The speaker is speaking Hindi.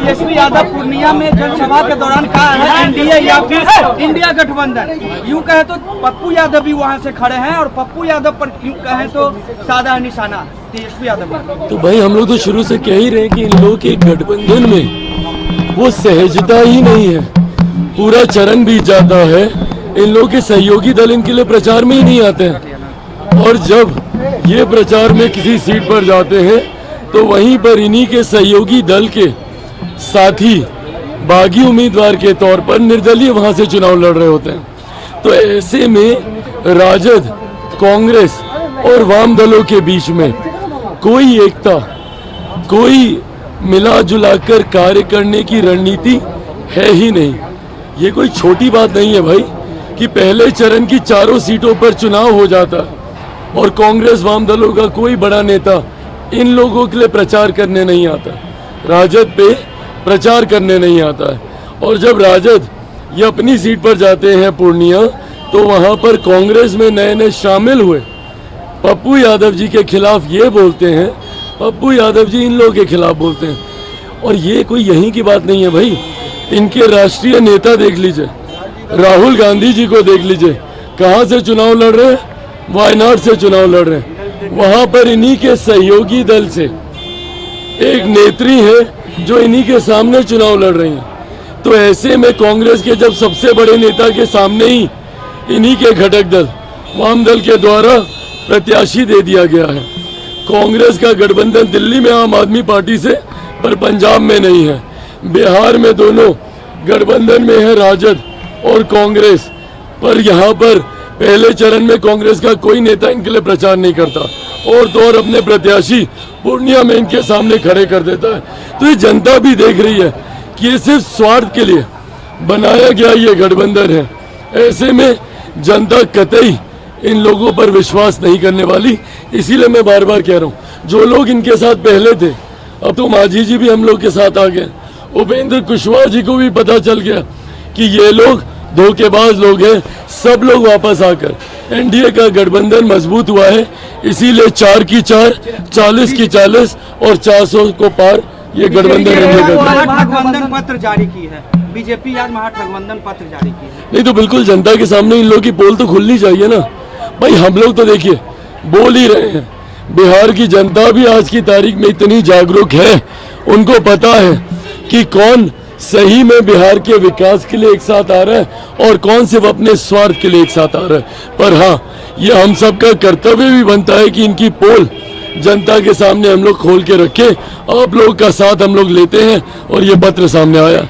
तेजस्वी यादव पूर्णिया में जनसभा के दौरान कहा है एनडीए या फिर इंडिया गठबंधन। यूँ कहे तो पप्पू यादव भी वहाँ से खड़े हैं और पप्पू यादव पर यूँ कहे तो साधा निशाना तेजस्वी यादव। तो भाई हम लोग तो शुरू से कह ही रहे हैं कि इन लोगों के गठबंधन में वो सहजता ही नहीं है, पूरा चरण बीत जाता है। इन लोगों के सहयोगी दल इनके लिए प्रचार में ही नहीं आते हैं, और जब ये प्रचार में किसी सीट पर जाते हैं तो वहीं पर इन्हीं के सहयोगी दल के साथी बागी उम्मीदवार के तौर पर निर्दलीय वहां से चुनाव लड़ रहे होते हैं। तो ऐसे में राजद, कांग्रेस और वाम दलों के बीच में कोई एकता, कोई मिला जुलाकर कार्य करने की रणनीति है ही नहीं। ये कोई छोटी बात नहीं है भाई कि पहले चरण की चारों सीटों पर चुनाव हो जाता है और कांग्रेस वाम दलों का कोई बड़ा नेता इन लोगों के लिए प्रचार करने नहीं आता, राजद पे प्रचार करने नहीं आता है। और जब राजद ये अपनी सीट पर जाते हैं पूर्णिया, तो वहां पर कांग्रेस में नए नए शामिल हुए पप्पू यादव जी के खिलाफ ये बोलते हैं, पप्पू यादव जी इन लोगों के खिलाफ बोलते हैं। और ये कोई यहीं की बात नहीं है भाई, इनके राष्ट्रीय नेता देख लीजिए, राहुल गांधी जी को देख लीजिए, कहाँ से चुनाव लड़ रहे हैं, वायनाड से चुनाव लड़ रहे हैं। वहां पर इन्हीं के सहयोगी दल से एक नेत्री है जो इन्हीं के सामने चुनाव लड़ रही हैं। तो ऐसे में कांग्रेस के जब सबसे बड़े नेता के सामने ही इन्हीं के घटक दल वाम दल के द्वारा प्रत्याशी दे दिया गया है। कांग्रेस का गठबंधन दिल्ली में आम आदमी पार्टी से, पर पंजाब में नहीं है। बिहार में दोनों गठबंधन में है राजद और कांग्रेस, पर यहाँ पर पहले चरण में कांग्रेस का कोई नेता इनके लिए प्रचार नहीं करता, और तो और अपने प्रत्याशी पूर्णिया में इनके सामने खड़े कर देता है। तो ये जनता भी देख रही है कि ये सिर्फ स्वार्थ के लिए बनाया गया ये गठबंधन है। ऐसे में जनता कतई इन लोगों पर विश्वास नहीं करने वाली। इसीलिए मैं बार बार कह रहा हूँ, जो लोग इनके साथ पहले थे, अब तो मांझी जी भी हम लोग के साथ आ गए, उपेंद्र कुशवाहा जी को भी पता चल गया कि ये लोग धोखेबाज लोग हैं। सब लोग वापस आकर एनडीए का गठबंधन मजबूत हुआ है। इसीलिए 4 की 4, 40 की 40 और 400 को पार ये गठबंधन महागठबंधन पत्र जारी की है बीजेपी, आज महागठबंधन पत्र जारी की है। नहीं तो बिल्कुल जनता के सामने इन लोगों की पोल तो खुलनी चाहिए ना भाई। हम लोग तो देखिए बोल ही रहे हैं, बिहार की जनता भी आज की तारीख में इतनी जागरूक है, उनको पता है कि कौन सही में बिहार के विकास के लिए एक साथ आ रहा है और कौन सिर्फ अपने स्वार्थ के लिए एक साथ आ रहा है। पर हाँ, ये हम सबका कर्तव्य भी बनता है कि इनकी पोल जनता के सामने हम लोग खोल के रखें। आप लोग का साथ हम लोग लेते हैं और ये पत्र सामने आया।